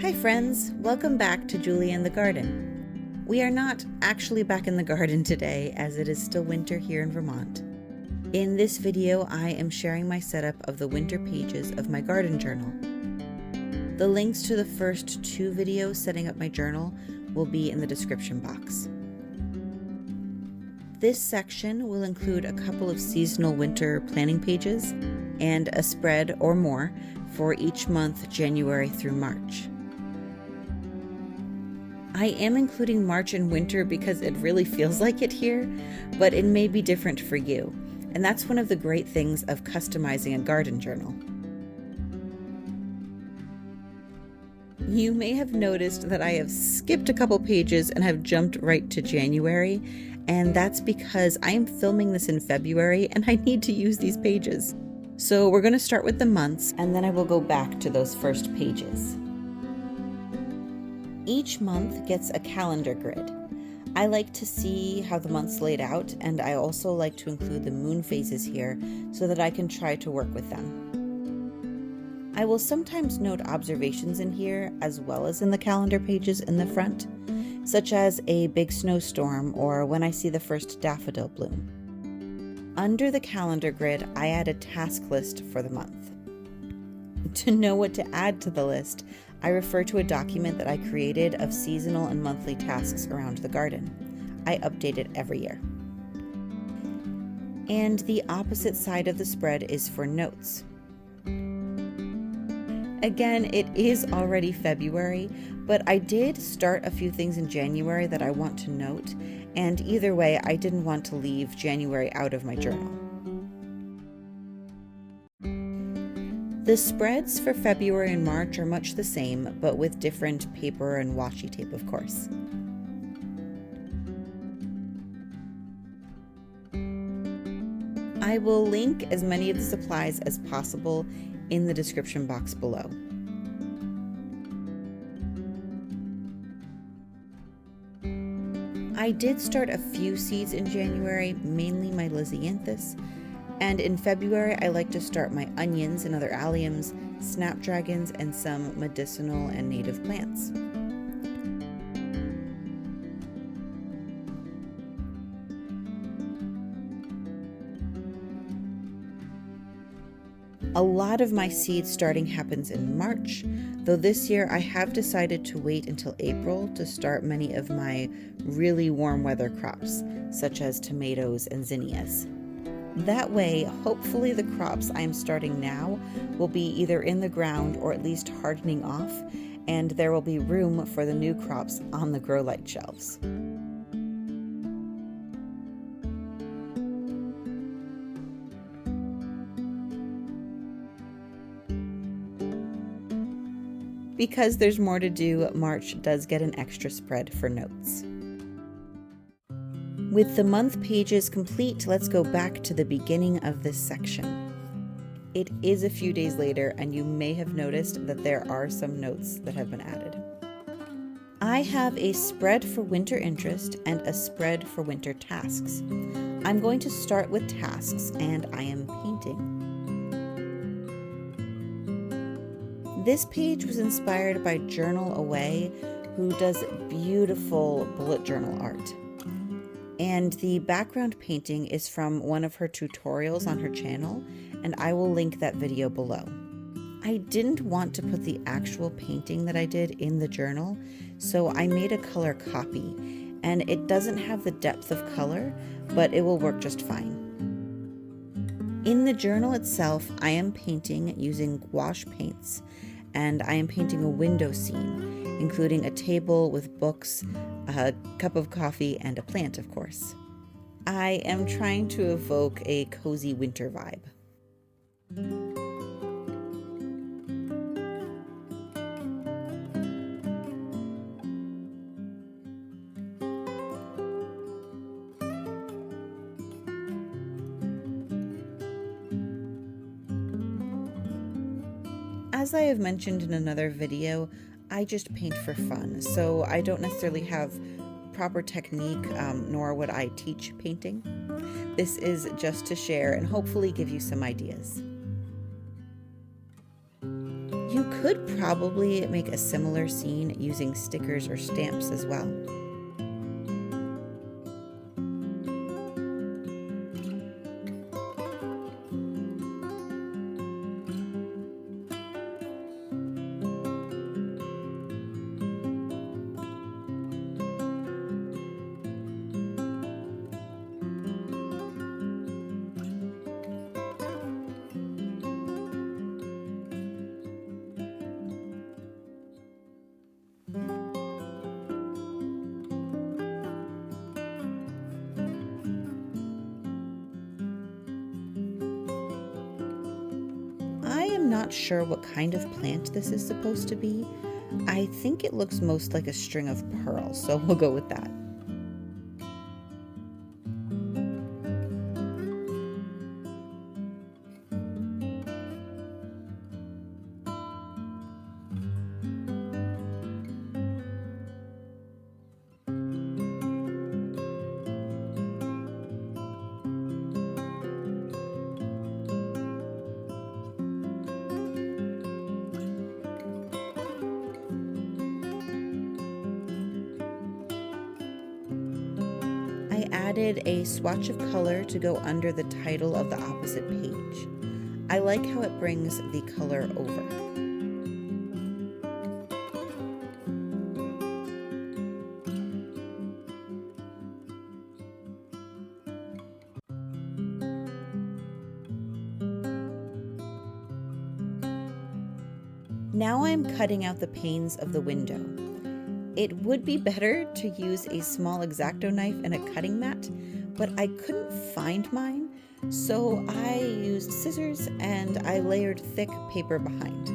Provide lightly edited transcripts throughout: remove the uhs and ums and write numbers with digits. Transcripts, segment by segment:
Hi friends, welcome back to Julie and the Garden. We are not actually back in the garden today as it is still winter here in Vermont. In this video, I am sharing my setup of the winter pages of my garden journal. The links to the first two videos setting up my journal will be in the description box. This section will include a couple of seasonal winter planning pages and a spread or more for each month, January through March. I am including March and winter because it really feels like it here, but it may be different for you. And that's one of the great things of customizing a garden journal. You may have noticed that I have skipped a couple pages and have jumped right to January, and that's because I am filming this in February and I need to use these pages. So we're going to start with the months and then I will go back to those first pages. Each month gets a calendar grid. I like to see how the months laid out, and I also like to include the moon phases here so that I can try to work with them. I will sometimes note observations in here as well as in the calendar pages in the front, such as a big snowstorm or when I see the first daffodil bloom. Under the calendar grid, I add a task list for the month. To know what to add to the list, I refer to a document that I created of seasonal and monthly tasks around the garden. I update it every year. And the opposite side of the spread is for notes. Again, it is already February, but I did start a few things in January that I want to note, and either way, I didn't want to leave January out of my journal. The spreads for February and March are much the same, but with different paper and washi tape, of course. I will link as many of the supplies as possible in the description box below. I did start a few seeds in January, mainly my Lisianthus. And in February, I like to start my onions and other alliums, snapdragons, and some medicinal and native plants. A lot of my seed starting happens in March, though this year I have decided to wait until April to start many of my really warm weather crops, such as tomatoes and zinnias. That way, hopefully the crops I am starting now will be either in the ground or at least hardening off, and there will be room for the new crops on the grow light shelves. Because there's more to do, March does get an extra spread for notes. With the month pages complete, let's go back to the beginning of this section. It is a few days later, and you may have noticed that there are some notes that have been added. I have a spread for winter interest and a spread for winter tasks. I'm going to start with tasks, and I am painting. This page was inspired by Journal Away, who does beautiful bullet journal art. And the background painting is from one of her tutorials on her channel, and I will link that video below. I didn't want to put the actual painting that I did in the journal, so I made a color copy, and it doesn't have the depth of color, but it will work just fine. In the journal itself, I am painting using gouache paints, and I am painting a window scene, including a table with books, a cup of coffee, and a plant, of course. I am trying to evoke a cozy winter vibe. As I have mentioned in another video, I just paint for fun, so I don't necessarily have proper technique, nor would I teach painting. This is just to share and hopefully give you some ideas. You could probably make a similar scene using stickers or stamps as well. I am not sure what kind of plant this is supposed to be. I think it looks most like a string of pearls, so we'll go with that. I added a swatch of color to go under the title of the opposite page. I like how it brings the color over. Now I'm cutting out the panes of the window. It would be better to use a small X-Acto knife and a cutting mat, but I couldn't find mine, so I used scissors and I layered thick paper behind.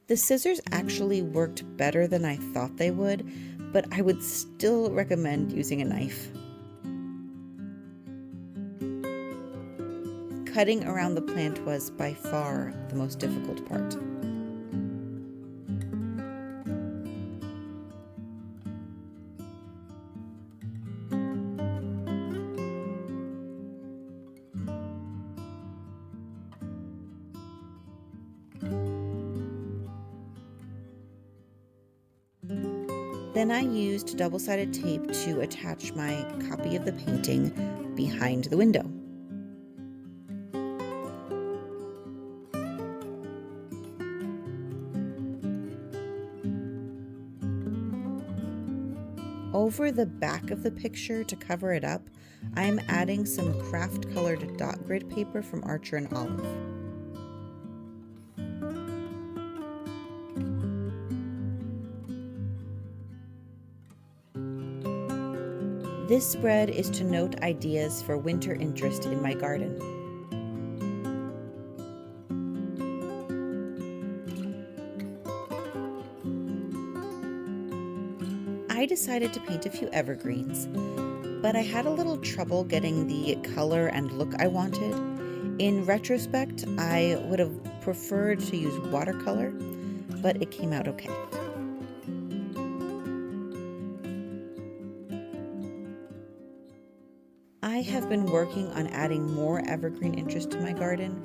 The scissors actually worked better than I thought they would, but I would still recommend using a knife. Cutting around the plant was by far the most difficult part. Then I used double-sided tape to attach my copy of the painting behind the window. Over the back of the picture to cover it up, I'm adding some craft colored dot grid paper from Archer and Olive. This spread is to note ideas for winter interest in my garden. I decided to paint a few evergreens, but I had a little trouble getting the color and look I wanted. In retrospect, I would have preferred to use watercolor, but it came out okay. I have been working on adding more evergreen interest to my garden.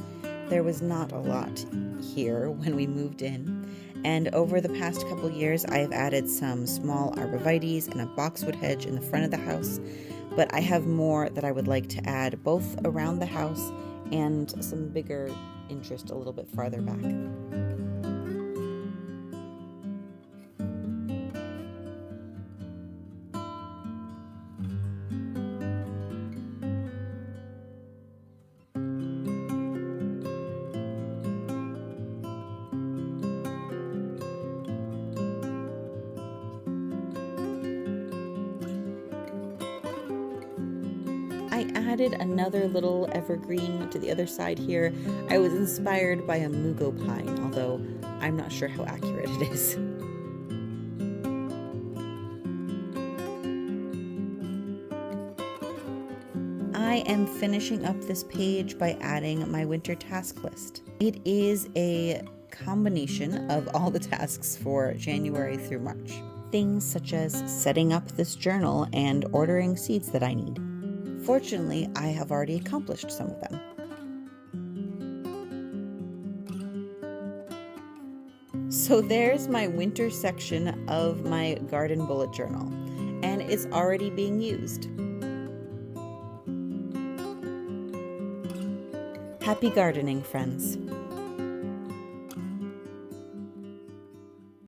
There was not a lot here when we moved in, and over the past couple years I have added some small arborvitaes and a boxwood hedge in the front of the house, but I have more that I would like to add both around the house and some bigger interest a little bit farther back. I added another little evergreen to the other side here. I was inspired by a mugo pine, although I'm not sure how accurate it is. I am finishing up this page by adding my winter task list. It is a combination of all the tasks for January through March. things such as setting up this journal and ordering seeds that I need. Fortunately, I have already accomplished some of them. So there's my winter section of my garden bullet journal, and it's already being used. Happy gardening, friends!